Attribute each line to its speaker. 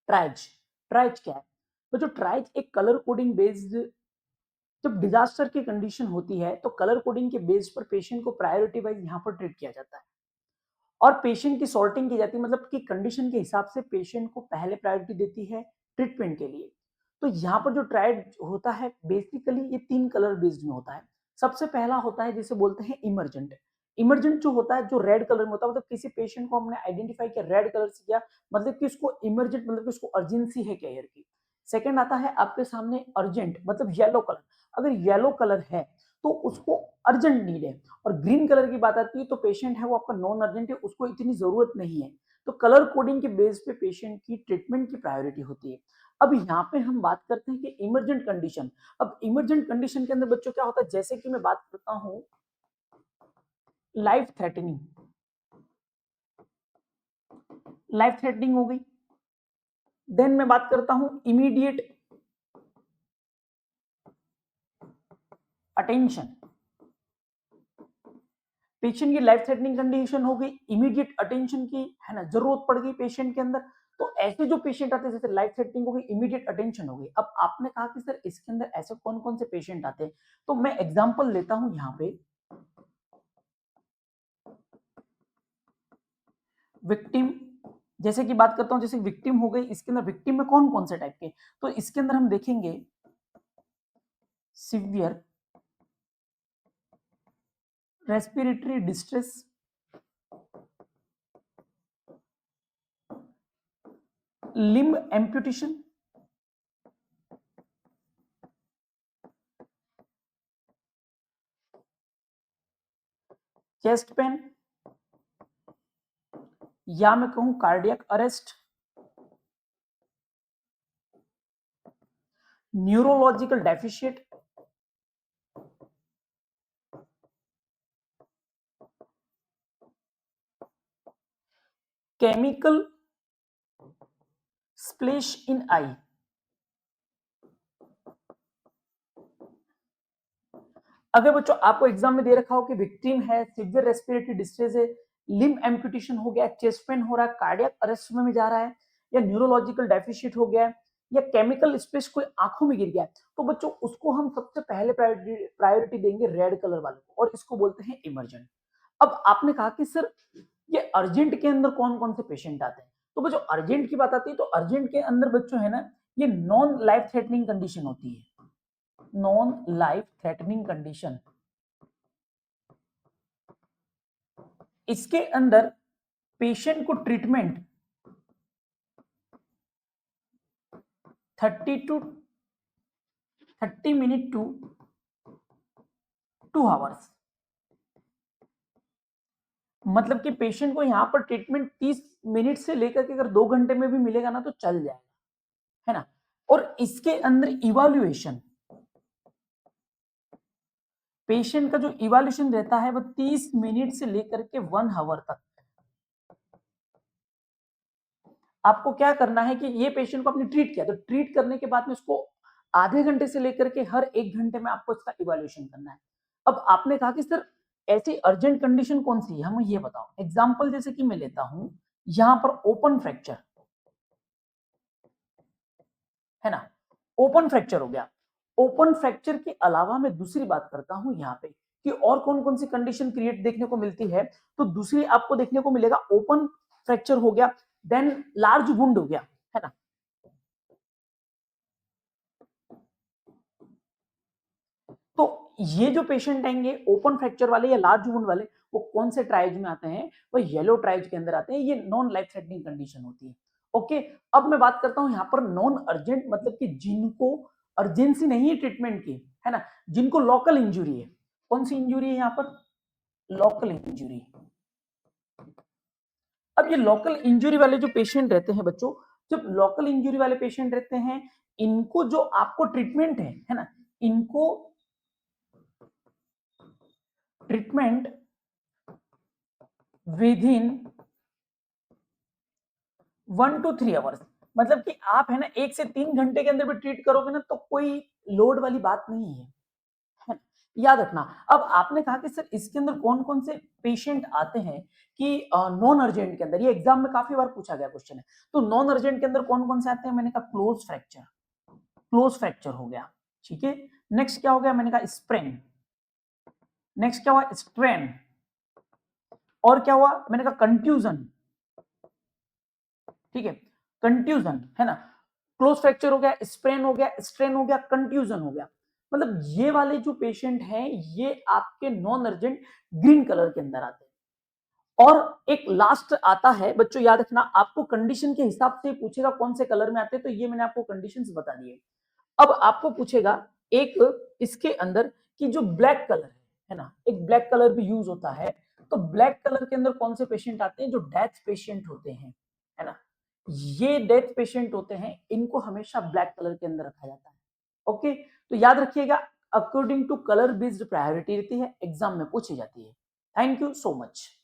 Speaker 1: Tries. Tries क्या है? तो जो ट्राइज एक कलर कोडिंग बेस्ड, जब डिजास्टर की कंडीशन होती है तो कलर कोडिंग के बेस पर पेशेंट को प्रायोरिटी वाइज यहाँ पर ट्रीट किया जाता है और पेशेंट की सॉर्टिंग की जाती है, मतलब कि कंडीशन के हिसाब से पेशेंट को पहले प्रायोरिटी देती है ट्रीटमेंट के लिए। तो यहाँ पर जो ट्राइड होता है बेसिकली ये 3 कलर बेस्ड में होता है। सबसे पहला होता है जिसे बोलते हैं इमरजेंट। इमरजेंट जो होता है जो रेड कलर में होता है, मतलब किसी पेशेंट को हमने आइडेंटिफाई किया रेड कलर से किया, मतलब कि उसको इमरजेंट, मतलब कि उसको अर्जेंसी है केयर की। सेकंड आता है आपके सामने अर्जेंट, मतलब येलो कलर। अगर येलो कलर है तो उसको अर्जेंट नीड है। और ग्रीन कलर की बात आती है तो पेशेंट है वो आपका नॉन अर्जेंट है, उसको इतनी जरूरत नहीं है। तो कलर कोडिंग के बेस पे पेशेंट की ट्रीटमेंट की प्रायोरिटी होती है। अब यहाँ पे हम बात करते हैं कि इमरजेंट कंडीशन। अब इमरजेंट कंडीशन के अंदर बच्चों क्या होता है, जैसे कि मैं बात करता हूं लाइफ थ्रेटनिंग। लाइफ थ्रेटनिंग हो गई। देन मैं बात करता हूं इमीडिएट अटेंशन। पेशेंट की लाइफ थ्रेटनिंग कंडीशन हो गई, इमीडिएट अटेंशन की है ना जरूरत पड़ गई पेशेंट के अंदर। तो ऐसे जो पेशेंट आते हैं जैसे लाइफ थ्रेटनिंग हो गई, इमीडिएट अटेंशन हो गई। अब आपने कहा कि सर इसके अंदर ऐसे कौन कौन से पेशेंट आते हैं, तो मैं एग्जांपल लेता हूं यहाँ पे। विक्टिम, जैसे कि बात करता हूं, जैसे विक्टिम हो गई, इसके अंदर विक्टिम में कौन कौन से टाइप के, तो इसके अंदर हम देखेंगे severe respiratory distress, limb amputation, chest pain, या मैं कहूं cardiac arrest, neurological deficit, chemical splash in eye. अगर बच्चों आपको एग्जाम में दे रखा हो कि विक्टिम है, सिवियर रेस्पिरेटरी डिस्ट्रेस है, लिम्ब एम्पुटेशन हो गया, चेस्ट पेन हो रहा है, कार्डियक अरेस्ट में जा रहा है, या न्यूरोलॉजिकल डेफिशिएट हो गया है, या केमिकल स्प्लैश कोई आंखों में गिर गया है, तो बच्चों उसको हम सबसे पहले प्रायोरिटी देंगे रेड कलर वाले को, और इसको बोलते हैं इमरजेंट। अब आपने कहा कि सर ये अर्जेंट के अंदर कौन कौन से पेशेंट आते हैं, तो बच्चों अर्जेंट की बात आती है तो अर्जेंट के अंदर बच्चों है ना ये नॉन लाइफ थ्रेटनिंग कंडीशन होती है। नॉन लाइफ थ्रेटनिंग कंडीशन, इसके अंदर पेशेंट को ट्रीटमेंट 30 मिनट टू 2 आवर्स, मतलब कि पेशेंट को यहां पर ट्रीटमेंट 30 मिनट से लेकर के अगर 2 घंटे में भी मिलेगा ना तो चल जाएगा, है ना। और इसके अंदर इवैल्यूएशन, पेशेंट का जो इवैल्यूएशन रहता है वो 30 मिनट से लेकर के 1 आवर तक। आपको क्या करना है कि ये पेशेंट को आपने ट्रीट किया, तो ट्रीट करने के बाद में उसको आधे घंटे से लेकर के हर 1 घंटे में आपको इसका इवैल्यूएशन करना है। अब आपने कहा कि सर ऐसी अर्जेंट कंडीशन कौन सी है, हमें ये बताओ। एग्जांपल जैसे कि मैं लेता हूं यहां पर ओपन फ्रैक्चर, है ना, ओपन फ्रैक्चर हो गया। ओपन फ्रैक्चर के अलावा मैं दूसरी बात करता हूं यहां पे कि और कौन कौन सी कंडीशन क्रिएट देखने को मिलती है, तो दूसरी आपको देखने को मिलेगा ओपन फ्रैक्चर हो गया, देन लार्ज वुंड हो गया, है ना। तो ये जो पेशेंट आएंगे ओपन फ्रैक्चर वाले या लार्ज वुंड वाले, वो कौन से ट्राइज में आते हैं, वो येलो ट्राइज के अंदर आते हैं। ये नॉन लाइफ थ्रेटनिंग कंडीशन होती है। ओके, अब मैं बात करता हूं यहां पर नॉन अर्जेंट, मतलब कि जिनको अर्जेंसी नहीं है ट्रीटमेंट की, है ना, जिनको लोकल इंजुरी है। कौन सी इंजुरी है यहां पर, लोकल इंजुरी। अब ये लोकल इंजुरी वाले जो पेशेंट रहते हैं बच्चों, जब लोकल इंजुरी वाले पेशेंट रहते हैं, इनको जो आपको ट्रीटमेंट है ना, इनको treatment with in 1 to 3 hours, मतलब कि आप है ना 1 से 3 घंटे के अंदर भी ट्रीट करोगे ना तो कोई लोड वाली बात नहीं है। याद रखना। अब आपने कहा कि सर इसके अंदर कौन-कौन से पेशेंट आते हैं कि नॉन अर्जेंट के अंदर, ये एग्जाम में काफी बार पूछा गया क्वेश्चन है। तो नॉन अर्जेंट के अंदर कौन-कौन से आते हैं? मैंने कहा क्लोज फ्रैक्चर हो गया, ठीक है। नेक्स्ट क्या हो गया? मैंने कहा स्प्रेन। नेक्स्ट क्या हुआ? स्ट्रेन। और क्या हुआ? मैंने कहा कंट्यूजन, ठीक है, कंट्यूजन है ना। क्लोज फ्रैक्चर हो गया, स्प्रेन हो गया, स्ट्रेन हो गया, कंट्यूजन हो गया। मतलब ये वाले जो पेशेंट हैं ये आपके नॉन अर्जेंट ग्रीन कलर के अंदर आते हैं। और एक लास्ट आता है, बच्चों याद रखना, आपको कंडीशन के हिसाब से पूछेगा कौन से कलर में आते हैं, तो ये मैंने आपको कंडीशंस बता दिए। अब आपको पूछेगा एक इसके अंदर कि जो ब्लैक कलर है ना, एक ब्लैक कलर भी यूज होता है, तो ब्लैक कलर के अंदर कौन से पेशेंट आते हैं? जो डेथ पेशेंट होते हैं, है ना, ये डेथ पेशेंट होते हैं, इनको हमेशा ब्लैक कलर के अंदर रखा जाता है। ओके, तो याद रखिएगा, according to colour based priority रहती है, एग्जाम में पूछी जाती है। Thank you so much.